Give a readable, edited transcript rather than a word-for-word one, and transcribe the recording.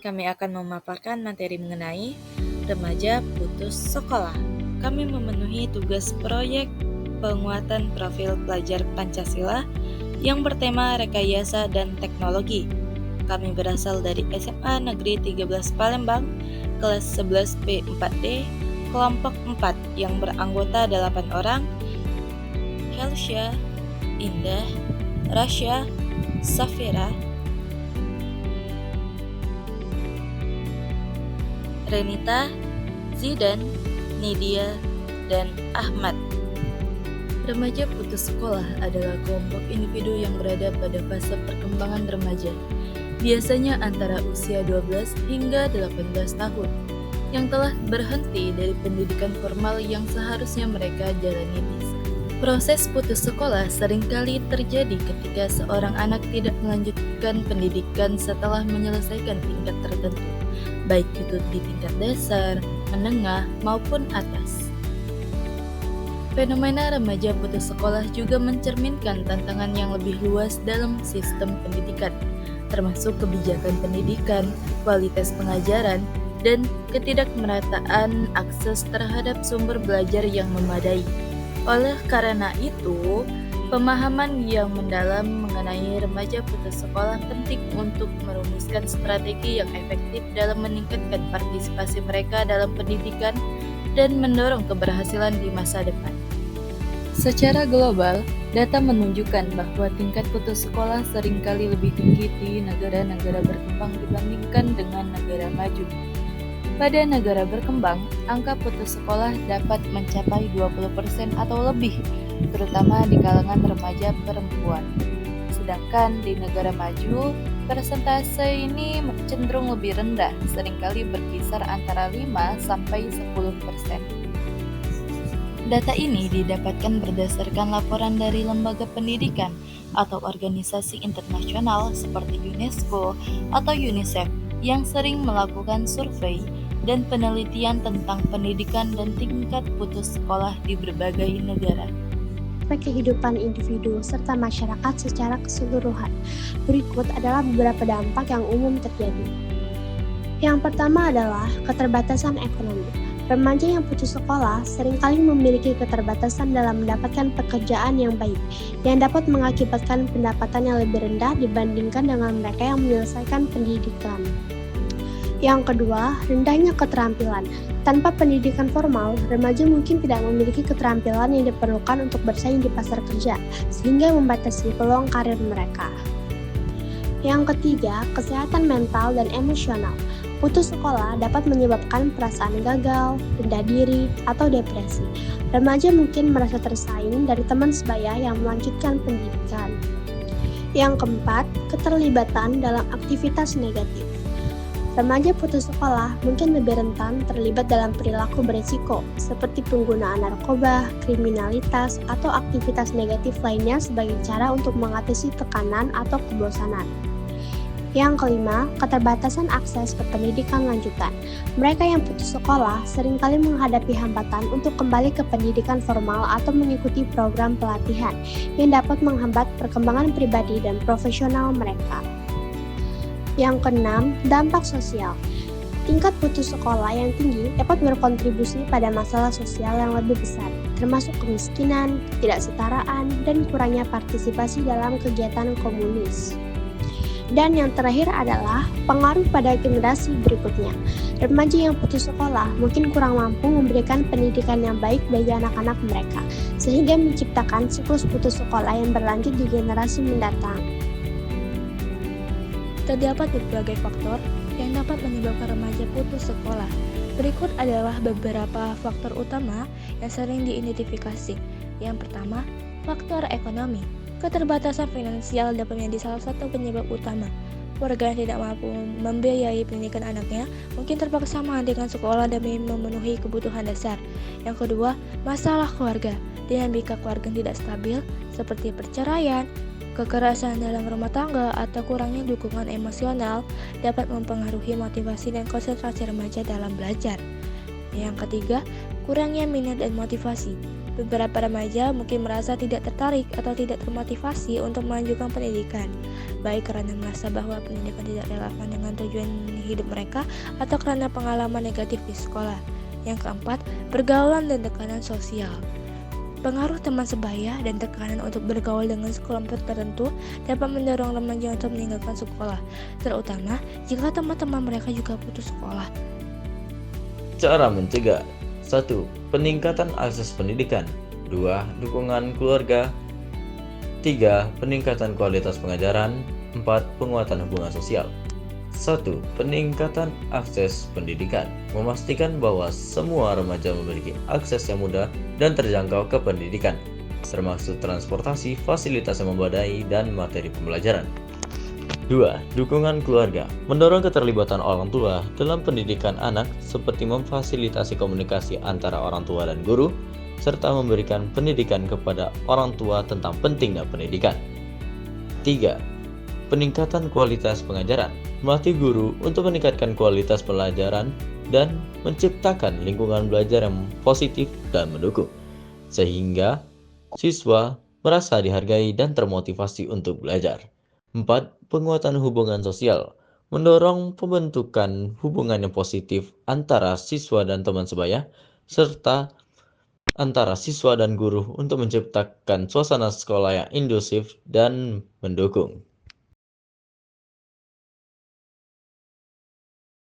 kami akan memaparkan materi mengenai remaja putus sekolah. Kami memenuhi tugas proyek penguatan profil pelajar Pancasila yang bertema rekayasa dan teknologi. Kami berasal dari SMA Negeri 13 Palembang, kelas 11 B4D, kelompok 4 yang beranggota 8 orang, Helsya, Indah, Rasya, Safira, Renita, Zidan, Nidia, dan Ahmad. Remaja putus sekolah adalah kelompok individu yang berada pada fase perkembangan remaja, biasanya antara usia 12 hingga 18 tahun, yang telah berhenti dari pendidikan formal yang seharusnya mereka jalani di sana. Proses putus sekolah seringkali terjadi ketika seorang anak tidak melanjutkan pendidikan setelah menyelesaikan tingkat tertentu, baik itu di tingkat dasar, menengah, maupun atas. Fenomena remaja putus sekolah juga mencerminkan tantangan yang lebih luas dalam sistem pendidikan, termasuk kebijakan pendidikan, kualitas pengajaran, dan ketidakmerataan akses terhadap sumber belajar yang memadai. Oleh karena itu, pemahaman yang mendalam mengenai remaja putus sekolah penting untuk merumuskan strategi yang efektif dalam meningkatkan partisipasi mereka dalam pendidikan dan mendorong keberhasilan di masa depan. Secara global, data menunjukkan bahwa tingkat putus sekolah seringkali lebih tinggi di negara-negara berkembang dibandingkan dengan negara maju. Pada negara berkembang, angka putus sekolah dapat mencapai 20% atau lebih, terutama di kalangan remaja perempuan. Sedangkan di negara maju, persentase ini cenderung lebih rendah, seringkali berkisar antara 5-10%. Data ini didapatkan berdasarkan laporan dari lembaga pendidikan atau organisasi internasional seperti UNESCO atau UNICEF yang sering melakukan survei dan penelitian tentang pendidikan dan tingkat putus sekolah di berbagai negara. Kehidupan individu serta masyarakat secara keseluruhan. Berikut adalah beberapa dampak yang umum terjadi. Yang pertama adalah keterbatasan ekonomi. Remaja yang putus sekolah seringkali memiliki keterbatasan dalam mendapatkan pekerjaan yang baik, yang dapat mengakibatkan pendapatan yang lebih rendah dibandingkan dengan mereka yang menyelesaikan pendidikan. Yang kedua, rendahnya keterampilan. Tanpa pendidikan formal, remaja mungkin tidak memiliki keterampilan yang diperlukan untuk bersaing di pasar kerja, sehingga membatasi peluang karir mereka. Yang ketiga, kesehatan mental dan emosional. Putus sekolah dapat menyebabkan perasaan gagal, rendah diri, atau depresi. Remaja mungkin merasa tersaing dari teman sebaya yang melanjutkan pendidikan. Yang keempat, keterlibatan dalam aktivitas negatif. Remaja putus sekolah mungkin lebih rentan terlibat dalam perilaku beresiko, seperti penggunaan narkoba, kriminalitas, atau aktivitas negatif lainnya sebagai cara untuk mengatasi tekanan atau kebosanan. Yang kelima, keterbatasan akses ke pendidikan lanjutan. Mereka yang putus sekolah seringkali menghadapi hambatan untuk kembali ke pendidikan formal atau mengikuti program pelatihan yang dapat menghambat perkembangan pribadi dan profesional mereka. Yang keenam, dampak sosial. Tingkat putus sekolah yang tinggi dapat berkontribusi pada masalah sosial yang lebih besar, termasuk kemiskinan, ketidaksetaraan, dan kurangnya partisipasi dalam kegiatan komunis. Dan yang terakhir adalah pengaruh pada generasi berikutnya. Remaja yang putus sekolah mungkin kurang mampu memberikan pendidikan yang baik bagi anak-anak mereka, sehingga menciptakan siklus putus sekolah yang berlanjut di generasi mendatang. Terdapat berbagai faktor yang dapat menyebabkan remaja putus sekolah. Berikut adalah beberapa faktor utama yang sering diidentifikasi. Yang pertama, faktor ekonomi. Keterbatasan finansial dapat menjadi salah satu penyebab utama. Warga yang tidak mampu membiayai pendidikan anaknya mungkin terpaksa menghentikan sekolah demi memenuhi kebutuhan dasar. Yang kedua, masalah keluarga. Dinamika keluarga yang tidak stabil seperti perceraian, kekerasan dalam rumah tangga, atau kurangnya dukungan emosional dapat mempengaruhi motivasi dan konsentrasi remaja dalam belajar. Yang ketiga, kurangnya minat dan motivasi. Beberapa remaja mungkin merasa tidak tertarik atau tidak termotivasi untuk melanjutkan pendidikan, baik karena merasa bahwa pendidikan tidak relevan dengan tujuan hidup mereka atau karena pengalaman negatif di sekolah. Yang keempat, pergaulan dan tekanan sosial. Pengaruh teman sebaya dan tekanan untuk bergaul dengan sekelompok tertentu dapat mendorong remaja untuk meninggalkan sekolah, terutama jika teman-teman mereka juga putus sekolah. Cara mencegah: 1. Peningkatan akses pendidikan. 2. Dukungan keluarga. 3. Peningkatan kualitas pengajaran. 4. Penguatan hubungan sosial. 1. Peningkatan akses pendidikan. Memastikan bahwa semua remaja memiliki akses yang mudah dan terjangkau ke pendidikan, termasuk transportasi, fasilitas yang memadai, dan materi pembelajaran. 2. Dukungan keluarga. Mendorong keterlibatan orang tua dalam pendidikan anak seperti memfasilitasi komunikasi antara orang tua dan guru, serta memberikan pendidikan kepada orang tua tentang pentingnya pendidikan. 3. Peningkatan kualitas pengajaran. Melatih guru untuk meningkatkan kualitas pelajaran dan menciptakan lingkungan belajar yang positif dan mendukung, sehingga siswa merasa dihargai dan termotivasi untuk belajar. 4. Penguatan hubungan sosial. Mendorong pembentukan hubungan yang positif antara siswa dan teman sebaya, serta antara siswa dan guru untuk menciptakan suasana sekolah yang inklusif dan mendukung.